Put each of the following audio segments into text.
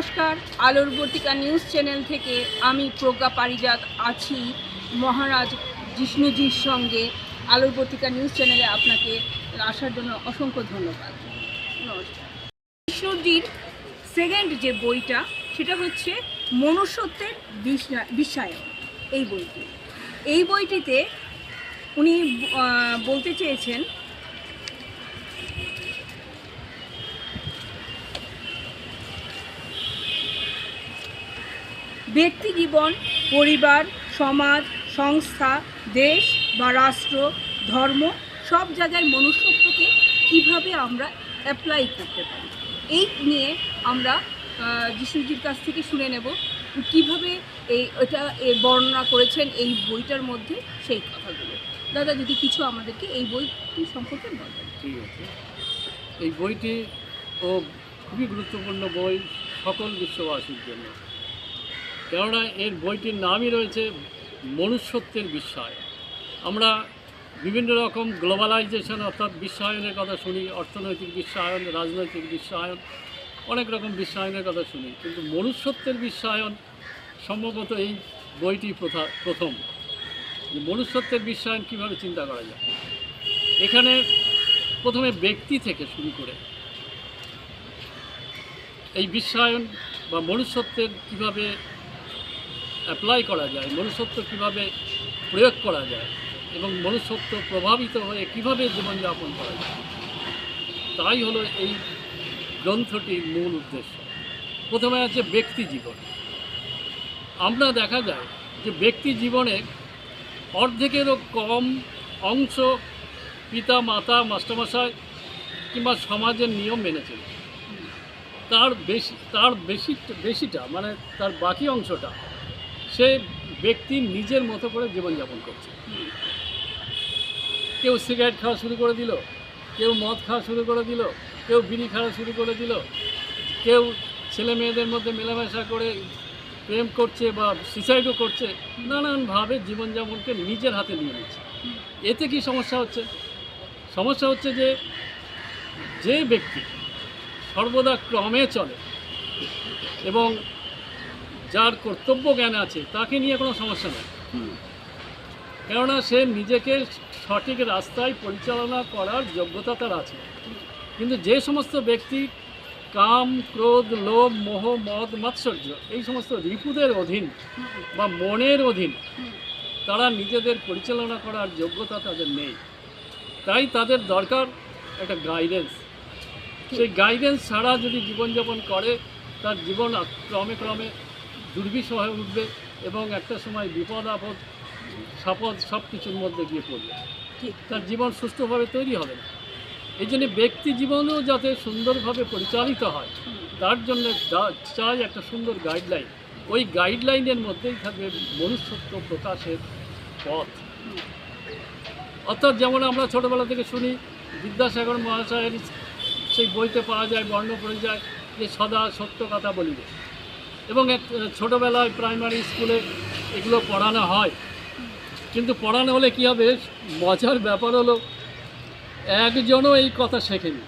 নমস্কার, আলোর বর্তিকা news channel থেকে আমি প্রজ্ঞা পারিজাত আছি মহারাজ জিষ্ণুজির সঙ্গে। আলোর বর্তিকা নিউজ চ্যানেলে আপনাকে আসার জন্য অসংখ্য ধন্যবাদ। নমস্কার। জিষ্ণুজির সেকেন্ড যে বইটা সেটা হচ্ছে মনুষ্যত্বের বিশ্বায়ন। এই বইটিতে উনি বলতে চেয়েছেন ব্যক্তি জীবন, পরিবার, সমাজ, সংস্থা, দেশ বা রাষ্ট্র, ধর্ম সব জায়গায় মনুষ্যত্বকে কিভাবে আমরা অ্যাপ্লাই করতে পারি, এই নিয়ে আমরা যিশুজির কাছ থেকে শুনে নেব কিভাবে এটা বর্ণনা করেছেন এই বইটার মধ্যে সেই কথাগুলো। দাদা, যদি কিছু আমাদেরকে এই বইটি সম্পর্কে বলবেন। ঠিক আছে। এই বইটি খুবই গুরুত্বপূর্ণ বই সকল বিশ্ববাসীর জন্য, কেননা এর বইটির নামই রয়েছে মনুষ্যত্বের বিশ্বায়ন। আমরা বিভিন্ন রকম গ্লোবালাইজেশন অর্থাৎ বিশ্বায়নের কথা শুনি, অর্থনৈতিক বিশ্বায়ন, রাজনৈতিক বিশ্বায়ন, অনেক রকম বিশ্বায়নের কথা শুনি, কিন্তু মনুষ্যত্বের বিশ্বায়ন সম্ভবত এই বইটি প্রথম। যে মনুষ্যত্বের বিশ্বায়ন কীভাবে চিন্তা করা যায়, এখানে প্রথমে ব্যক্তি থেকে শুরু করে এই বিশ্বায়ন বা মনুষ্যত্বের কীভাবে অ্যাপ্লাই করা যায়, মনুষ্যত্ব কীভাবে প্রয়োগ করা যায় এবং মনুষ্যত্ব প্রভাবিত হয়ে কীভাবে জীবনযাপন করা যায়, তাই হলো এই গ্রন্থটির মূল উদ্দেশ্য। প্রথমে আছে ব্যক্তি জীবন। আমরা দেখা যায় যে ব্যক্তি জীবনে অর্ধেকেরও কম অংশ পিতা মাতা মাস্টারমশাই কিংবা সমাজের নিয়ম মেনে চলে, তার বেশিটা মানে তার বাকি অংশটা সে ব্যক্তি নিজের মতো করে জীবনযাপন করছে। কেউ সিগারেট খাওয়া শুরু করে দিল, কেউ মদ খাওয়া শুরু করে দিল, কেউ বিড়ি খাওয়া শুরু করে দিল, কেউ ছেলে মেয়েদের মধ্যে মেলামেশা করে প্রেম করছে বা সুইসাইডও করছে, নানানভাবে জীবনযাপনকে নিজের হাতে নিয়ে নিচ্ছে। এতে কি সমস্যা হচ্ছে? সমস্যা হচ্ছে যে ব্যক্তি সর্বদা ক্রমে চলে এবং যার কর্তব্য জ্ঞান আছে তাকে নিয়ে কোনো সমস্যা নেই, কেননা সে নিজেকে সঠিক রাস্তায় পরিচালনা করার যোগ্যতা তার আছে। কিন্তু যে সমস্ত ব্যক্তি কাম, ক্রোধ, লোভ, মোহ, মদ, মাৎসর্য এই সমস্ত রিপুদের অধীন বা মনের অধীন, তারা নিজেদের পরিচালনা করার যোগ্যতা তাদের নেই। তাই তাদের দরকার একটা গাইডেন্স। সেই গাইডেন্স ছাড়া যদি জীবনযাপন করে তার জীবন ক্রমে ক্রমে দুর্বিষহ হয়ে উঠবে এবং একটা সময় বিপদ আপদ সাপদ সব কিছুর মধ্যে গিয়ে পড়বে, তার জীবন সুষ্ঠুভাবে তৈরি হবে না। এই জন্য ব্যক্তি জীবনেও যাতে সুন্দরভাবে পরিচালিত হয় তার জন্য চাই একটা সুন্দর গাইডলাইন। ওই গাইডলাইনের মধ্যেই থাকবে মনুষ্যত্ব প্রকাশের পথ। অর্থাৎ যেমন আমরা ছোটোবেলা থেকে শুনি, বিদ্যাসাগর মহাশয়ের সেই বইতে পাওয়া যায়, বর্ণপরিচয়, যে সদা সত্য কথা বলিবে, এবং ছোটোবেলায় প্রাইমারি স্কুলে এগুলো পড়ানো হয়। কিন্তু পড়ানো হলে কী হবে, মজার ব্যাপার হলো একজনও এই কথা শেখেনি।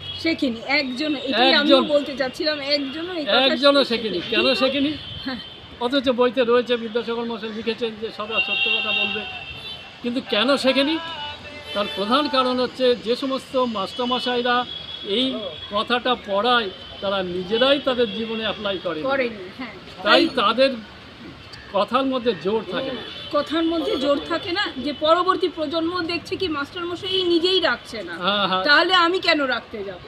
একজনও শেখেনি। কেন শেখেনি? অথচ বইতে রয়েছে, বিদ্যাসাগর মহাশয় লিখেছেন যে সদা সত্য কথা বলবে, কিন্তু কেন শেখেনি? তার প্রধান কারণ হচ্ছে যে সমস্ত মাস্টারমশাইরা এই কথাটা পড়ায় তারা নিজেরাই তাদের জীবনে অ্যাপ্লাই করেনি, তাই তাদের কথার মধ্যে জোর থাকে না, যে পরবর্তী প্রজন্ম দেখছে কি মাস্টারমশাই নিজেই রাখছে না, তাহলে আমি কেন রাখতে যাব,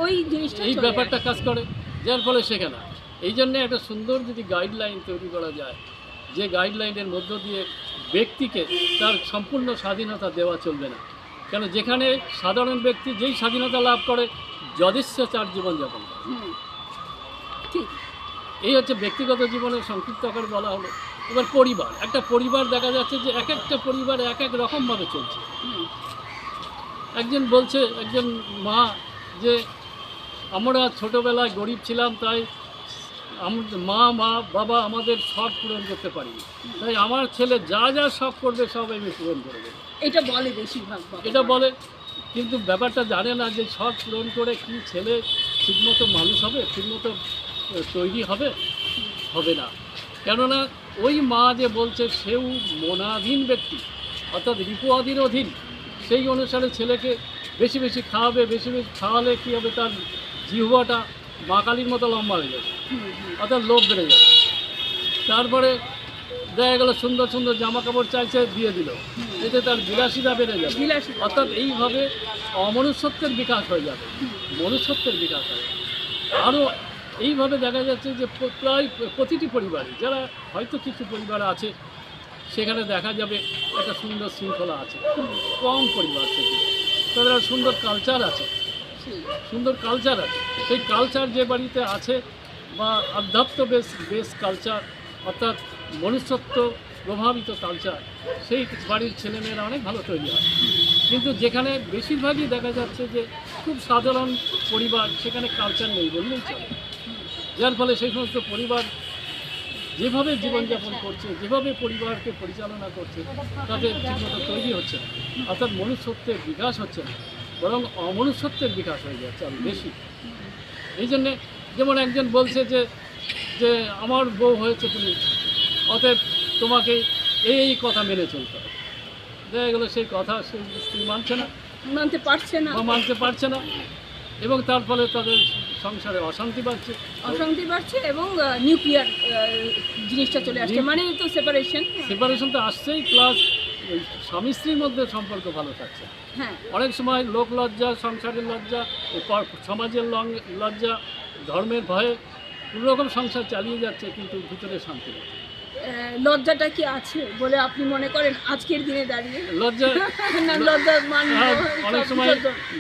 ওই জিনিসটা এই ব্যাপারটা কাজ করে, যার ফলে শেখে না। এই জন্য একটা সুন্দর যদি গাইডলাইন তৈরি করা যায়, যে গাইডলাইনের মধ্য দিয়ে ব্যক্তিকে তার সম্পূর্ণ স্বাধীনতা দেওয়া চলবে না, কেন যেখানে সাধারণ ব্যক্তি যেই স্বাধীনতা লাভ করে যথেচ্ছাচার জীবনযাপন করে। ঠিক, এই হচ্ছে ব্যক্তিগত জীবনের সংক্ষিপ্ত আকারে বলা হলো। এবার পরিবার, একটা পরিবার দেখা যাচ্ছে যে এক একটা পরিবার এক এক রকমভাবে চলছে। একজন বলছে, একজন মা, যে আমরা ছোটোবেলায় গরিব ছিলাম, তাই মা বাবা আমাদের শখ পূরণ করতে পারিনি, তাই আমার ছেলে যা যা শখ করবে সব আমি পূরণ করে দেবো। এটা বলে বেশিরভাগ, এটা বলে, কিন্তু ব্যাপারটা জানে না যে শখ পূরণ করে কি ছেলে ঠিকমতো মানুষ হবে, ঠিকমতো তৈরি হবে? হবে না। কেননা ওই মা যে বলছে সেও মনাধীন ব্যক্তি, অর্থাৎ রিপুয়াদির অধীন, সেই অনুসারে ছেলেকে বেশি বেশি খাওয়াবে, বেশি বেশি খাওয়ালে কী হবে, তার জিহ্বাটা মা কালীর মতো লম্বা হয়ে যাবে, অর্থাৎ লোভ বেড়ে যাবে। তারপরে দেখা গেলো সুন্দর সুন্দর জামা কাপড় চাইছে, দিয়ে দিল, এতে তার বিলাসিতা বেড়ে যাবে। বিলাসিতা। অর্থাৎ এইভাবে অমনুষ্যত্বের বিকাশ হয়ে যাবে, মনুষ্যত্বের বিকাশ হবে। আরও এইভাবে দেখা যাচ্ছে যে প্রায় প্রতিটি পরিবারে, যারা হয়তো কিছু পরিবার আছে সেখানে দেখা যাবে একটা সুন্দর শৃঙ্খলা আছে, কম পরিবার থেকে তাদের সুন্দর কালচার আছে, সুন্দর কালচার আছে। সেই কালচার যে বাড়িতে আছে বা আধ্যাত্ম বেশ কালচার, অর্থাৎ মনুষ্যত্ব প্রভাবিত কালচার, সেই বাড়ির ছেলেমেয়েরা অনেক ভালো তৈরি হয়। কিন্তু যেখানে বেশিরভাগই দেখা যাচ্ছে যে খুব সাধারণ পরিবার, সেখানে কালচার নেই বললেই চলে। যার ফলে সেই সমস্ত পরিবার যেভাবে জীবনযাপন করছে, যেভাবে পরিবারকে পরিচালনা করছে, তাদের ঠিকমতো তৈরি হচ্ছে না, অর্থাৎ মনুষ্যত্বের বিকাশ হচ্ছে না, বরং অমনুষ্যত্বের বিকাশ হয়ে যাচ্ছে আরও বেশি। এই জন্যে যেমন একজন বলছে যে যে আমার বউ হয়েছে তুমি, অতএব তোমাকে এই কথা মেনে চলতে হবে। দেখা গেলো সেই কথা সেই স্ত্রী মানছে না, মানতে পারছে না, বা মানতে পারছে না, এবং তার ফলে তাদের সংসারে অশান্তি বাড়ছে, অশান্তি বাড়ছে, এবং নিউক্লিয়ার জিনিসটা চলে আসছে, মানে তো সেপারেশন। সেপারেশন তো আসছেই, প্লাস স্বামী স্ত্রীর মধ্যে সম্পর্ক ভালো থাকছে। হ্যাঁ, অনেক সময় লোক লজ্জা, সংসারের লজ্জা, সমাজের লজ্জা, ধর্মের ভয়ে কোনোরকম সংসার চালিয়ে যাচ্ছে, কিন্তু ভিতরে শান্তি নেই। লজ্জাটা কি আছে বলে আপনি মনে করেন আজকের দিনে দাঁড়িয়ে? লজ্জা না, লজ্জা মান অনেক সময়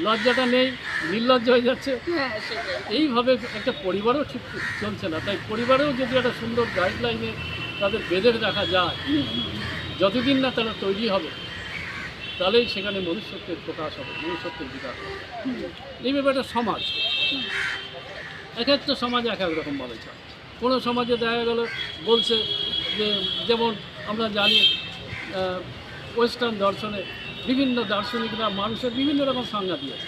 লজ্জাটা নেই, নির্লজ্জ হয়ে যাচ্ছে। হ্যাঁ, সেটাই। এইভাবে একটা পরিবারও ঠিক চলছে না। তাই পরিবারেও যদি একটা সুন্দর গাইডলাইনে তাদের বেঁধে রাখা যায়, যতদিন না তারা তৈরি হবে, তাহলেই সেখানে মনুষ্যত্বের প্রকাশ হবে, মনুষ্যত্বের বিকাশ হবে। এইভাবে একটা সমাজ, এক একটা সমাজ এক এক রকমভাবে চলে। কোনো সমাজে দেখা গেল বলছে যে, যেমন আমরা জানি ওয়েস্টার্ন দর্শনে বিভিন্ন দার্শনিকরা মানুষের বিভিন্ন রকম সংজ্ঞা দিয়েছে।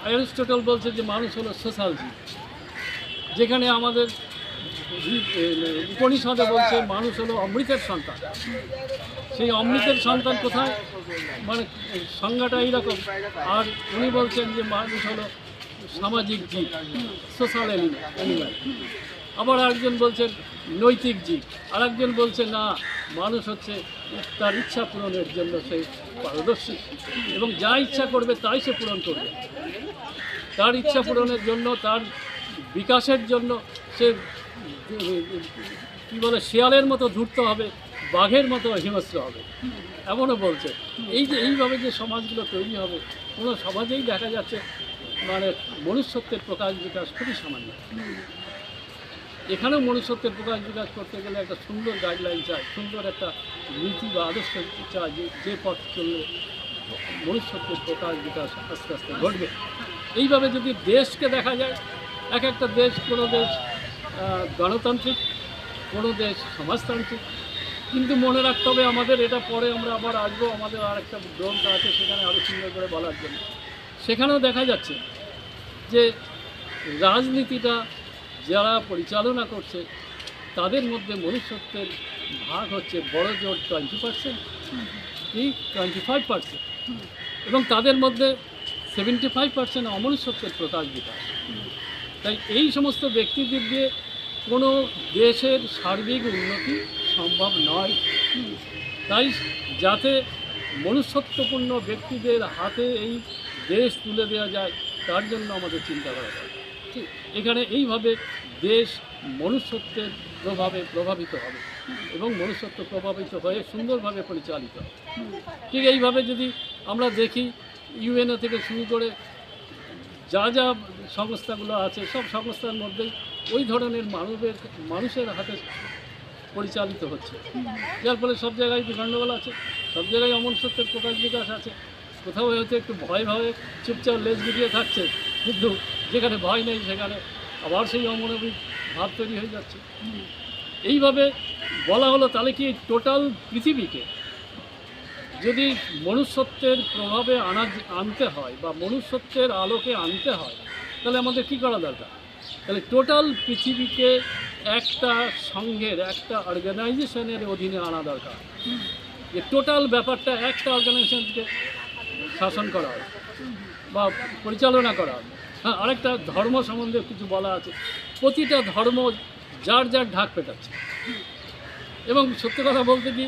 অ্যারিস্টটল বলছে যে মানুষ হলো সোশ্যাল জীব, যেখানে আমাদের উপনিষদে বলছে মানুষ হলো অমৃতের সন্তান। সেই অমৃতের সন্তান কোথায়, মানে সংজ্ঞাটা এইরকম। আর উনি বলছেন যে মানুষ হলো সামাজিক জীব, সোশ্যাল অ্যানিম্যাল। আবার আরেকজন বলছেন নৈতিক জীব, আর একজন বলছে না, মানুষ হচ্ছে তার ইচ্ছা পূরণের জন্য সে পারদর্শী, এবং যা ইচ্ছা করবে তাই সে পূরণ করবে। তার ইচ্ছা পূরণের জন্য, তার বিকাশের জন্য সে কী বলে, শিয়ালের মতো ধূর্ত হবে, বাঘের মতো হিংস্র হবে, এমনও বলছে। এই যে এইভাবে যে সমাজগুলো তৈরি হবে, কোনো সমাজেই দেখা যাচ্ছে মানে মনুষ্যত্বের প্রকাশ বিকাশ খুবই সামান্য। এখানেও মনুষ্যত্বের প্রকাশ বিকাশ করতে গেলে একটা সুন্দর গাইডলাইন চাই, সুন্দর একটা নীতি বা আদর্শ চাই, যে পথ চললে মনুষ্যত্বের প্রকাশ বিকাশ আস্তে আস্তে ঘটবে। এইভাবে যদি দেশকে দেখা যায়, এক একটা দেশ, কোনো দেশ গণতান্ত্রিক, কোনো দেশ সমাজতান্ত্রিক, কিন্তু মনে রাখতে হবে আমাদের, এটা পরে আমরা আবার আসবো, আমাদের আর একটা গ্রন্থ আছে সেখানে আরও সুন্দর করে বলার জন্য। সেখানেও দেখা যাচ্ছে যে রাজনীতিটা যারা পরিচালনা করছে তাদের মধ্যে মনুষ্যত্বের ভাগ হচ্ছে বড় জোর 20%, কি 25%, এবং তাদের মধ্যে 75% অমনুষ্যত্বের প্রকাশ বিকাশ। তাই এই সমস্ত ব্যক্তিদের দিয়ে কোনো দেশের সার্বিক উন্নতি সম্ভব নয়। তাই যাতে মনুষ্যত্বপূর্ণ ব্যক্তিদের হাতে এই দেশ তুলে দেওয়া যায়, তার জন্য আমাদের চিন্তা করা দরকার। ঠিক এখানে এইভাবে দেশ মনুষ্যত্বের প্রভাবে প্রভাবিত হবে, এবং মনুষ্যত্ব প্রভাবিত হয়ে সুন্দরভাবে পরিচালিত হবে। ঠিক এইভাবে যদি আমরা দেখি, ইউএনও থেকে শুরু করে যা যা সংস্থাগুলো আছে, সব সংস্থার মধ্যেই ওই ধরনের মানুষের হাতে পরিচালিত হচ্ছে, যার ফলে সব জায়গায় গণ্ডগোল আছে, সব জায়গায় অমনুষ্যত্বের প্রকাশ বিকাশ আছে। কোথাও হয়তো একটু ভয় চুপচাপ লেজ গুটিয়ে থাকছে, কিন্তু যেখানে ভয় নেই সেখানে আবার সেই অমানবিক ভাব তৈরি হয়ে যাচ্ছে। এইভাবে বলা হলো, তাহলে কি টোটাল পৃথিবীকে যদি মনুষ্যত্বের প্রভাবে আনতে হয় বা মনুষ্যত্বের আলোকে আনতে হয়, তাহলে আমাদের কী করা দরকার? তাহলে টোটাল পৃথিবীকে একটা সংঘের, একটা অর্গানাইজেশনের অধীনে আনা দরকার, যে টোটাল ব্যাপারটা একটা অর্গানাইজেশনকে শাসন করা হবে বা পরিচালনা করা হবে। হ্যাঁ, আরেকটা ধর্ম সম্বন্ধে কিছু বলা আছে। প্রতিটা ধর্ম যার যার ঢাক পেটাচ্ছে, এবং সত্য কথা বলতে কি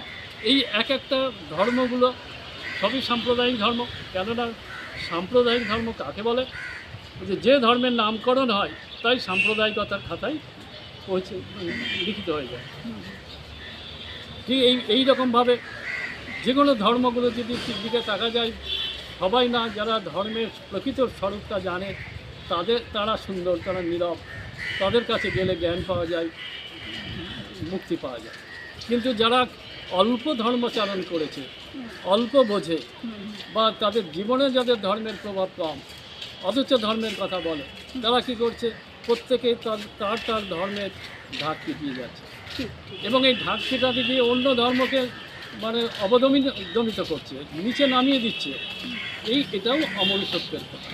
এই এক একটা ধর্মগুলো সবই সাম্প্রদায়িক ধর্ম। কেননা সাম্প্রদায়িক ধর্ম কাকে বলে? যে ধর্মের নামকরণ হয় তাই সাম্প্রদায়িকতার খাতায় পৌঁছে লিখিত হয়ে যায়। ঠিক এই রকমভাবে যে কোনো ধর্মগুলো যদি দিকে তাকা যায়, সবাই না যারা ধর্মের প্রকৃত স্বরূপটা জানে তারা সুন্দর, তারা নীরব, তাদের কাছে গেলে জ্ঞান পাওয়া যায়, মুক্তি পাওয়া যায়। কিন্তু যারা অল্প ধর্মচারণ করেছে, অল্প বোঝে, বা তাদের জীবনে যাদের ধর্মের প্রভাব কম অথচ ধর্মের কথা বলে, তারা কী করছে? প্রত্যেকেই তার ধর্মের ঢাক পিটিয়ে যাচ্ছে, এবং এই ঢাক পিটাতে দিয়ে অন্য ধর্মকে মানে অবদমিত করছে, নিচে নামিয়ে দিচ্ছে। এটাও অমনুষ্যত্বের কথা।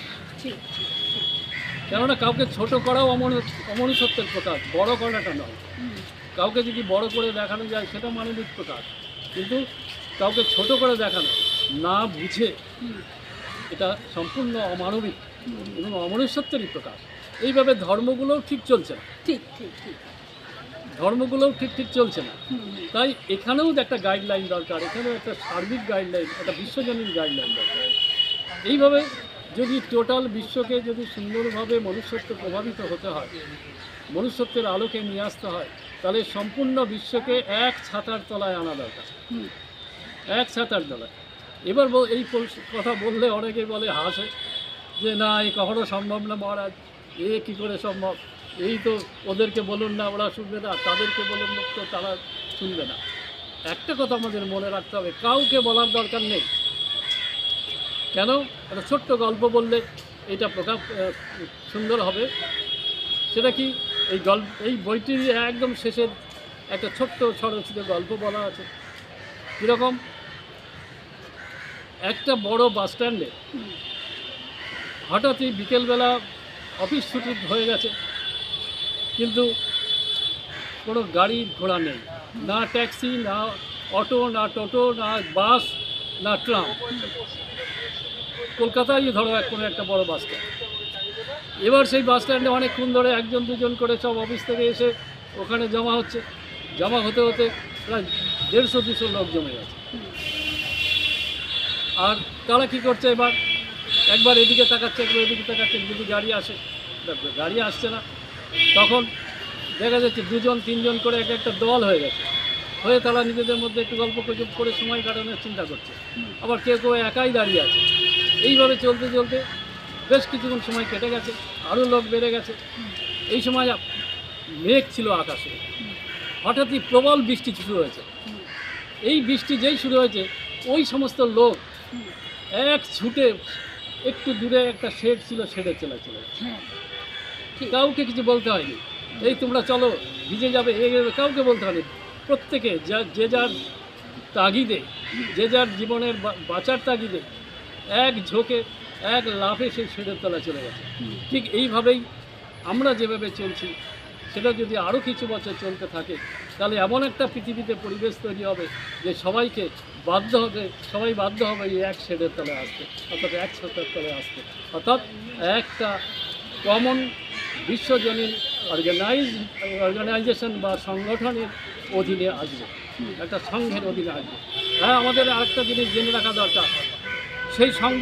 কেননা কাউকে ছোট করাও অমনুষ্যত্বের প্রকাশ, বড় করাটা নয়। কাউকে যদি বড় করে দেখানো যায় সেটা মানবিক প্রকাশ, কিন্তু কাউকে ছোট করে দেখানো না বুঝে এটা সম্পূর্ণ অমানবিক এবং অমনুষ্যত্বেরই প্রকাশ। এইভাবে ধর্মগুলোও ঠিক চলছে না, ধর্মগুলোও ঠিক চলছে না। তাই এখানেও একটা গাইডলাইন দরকার, এখানেও একটা সার্বিক গাইডলাইন, একটা বিশ্বজনীন গাইডলাইন দরকার। এইভাবে যদি টোটাল বিশ্বকে যদি সুন্দরভাবে মনুষ্যত্ব প্রভাবিত হতে হয়, মনুষ্যত্বের আলোকে নিয়ে আসতে হয়, তাহলে সম্পূর্ণ বিশ্বকে এক ছাতার তলায় আনা দরকার, এক ছাতার তলায়। এবার এই কথা বললে অনেকে বলে, হাসে যে না এ কখনো সম্ভব না মহারাজ, কী করে সম্ভব? এই তো ওদেরকে বলুন না, ওরা শুনবে না, তাদেরকে বলুন না তো তারা শুনবে না। একটা কথা আমাদের মনে রাখতে হবে, কাউকে বলার দরকার নেই। কেন? একটা ছোট্ট গল্প বললে এটা সুন্দর হবে। সেটা কি? এই বইটির একদম শেষের একটা ছোট্ট স্বরচিত গল্প বলা আছে। কীরকম? একটা বড় বাস স্ট্যান্ডে হঠাৎই বিকেলবেলা অফিস ছুটি হয়ে গেছে, কিন্তু কোনো গাড়ি ঘোড়া নেই, না ট্যাক্সি, না অটো, না টোটো, না বাস, না ট্রাম। কলকাতায় ধরো কোনো একটা বড় বাস স্ট্যান্ড। এবার সেই বাস স্ট্যান্ডে অনেকক্ষণ ধরে একজন দুজন করে সব অফিস থেকে এসে ওখানে জমা হচ্ছে। জমা হতে হতে প্রায় 150-200 লোক জমে গেছে। আর তারা কী করছে? একবার এদিকে তাকাচ্ছে, একবার এদিকে তাকাচ্ছে, যদি গাড়ি আসে। গাড়ি আসছে না, তখন দেখা যাচ্ছে 2-3 করে একটা দল হয়ে গেছে। হয়ে তারা নিজেদের মধ্যে একটু গল্প করে সময় কাটানোর চিন্তা করছে। আবার কেউ একাই দাঁড়িয়ে আছে। এইভাবে চলতে চলতে বেশ কিছুক্ষণ সময় কেটে গেছে, আরও লোক বেড়ে গেছে। এই সময় মেঘ ছিল আকাশে, হঠাৎই প্রবল বৃষ্টি শুরু হয়েছে। এই বৃষ্টি যেই শুরু হয়েছে, ওই সমস্ত লোক এক ছুটে একটু দূরে একটা শেড ছিল, শেডে চলে গেছে। কাউকে কিছু বলতে হয়নি, এই তোমরা চলো ভিজে যাবে, কাউকে বলতে হয়নি। প্রত্যেকে যে যার তাগিদে, যে যার জীবনের বাঁচার তাগিদে এক ঝোঁকে, এক লাফে সেই শেডের তলা চলে গেছে। ঠিক এইভাবেই আমরা যেভাবে চলছি, সেটা যদি আরও কিছু বছর চলতে থাকে, তাহলে এমন একটা পৃথিবীতে পরিবেশ তৈরি হবে যে সবাই বাধ্য হবে এই এক শেডের তলে আসতে, অর্থাৎ এক ছাতার তলে আসতে, অর্থাৎ একটা কমন বিশ্বজনীন অর্গানাইজেশন বা সংগঠনের অধীনে আসবে, একটা সংঘের অধীনে আসবে। হ্যাঁ, আমাদের আরেকটা জিনিস জেনে রাখা দরকার, সেই সংঘ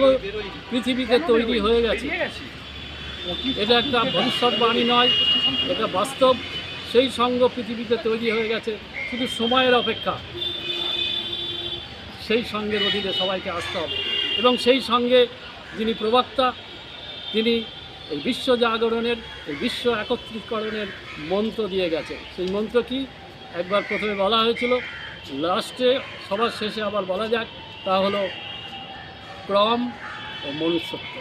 পৃথিবীতে তৈরি হয়ে গেছে। এটা একটা ভবিষ্যৎবাণী নয়, এটা বাস্তব। সেই সংঘ পৃথিবীতে তৈরি হয়ে গেছে, শুধু সময়ের অপেক্ষা। সেই সংঘের অধীনে সবাইকে আসতে হবে, এবং সেই সঙ্গে যিনি প্রবক্তা, তিনি এই বিশ্ব জাগরণের, এই বিশ্ব একত্রীকরণের মন্ত্র দিয়ে গেছে। সেই মন্ত্র কি? একবার প্রথমে বলা হয়েছিল, লাস্টে সবার শেষে আবার বলা যাক, তা হলো ক্রম ও মনুষ্যত্ব।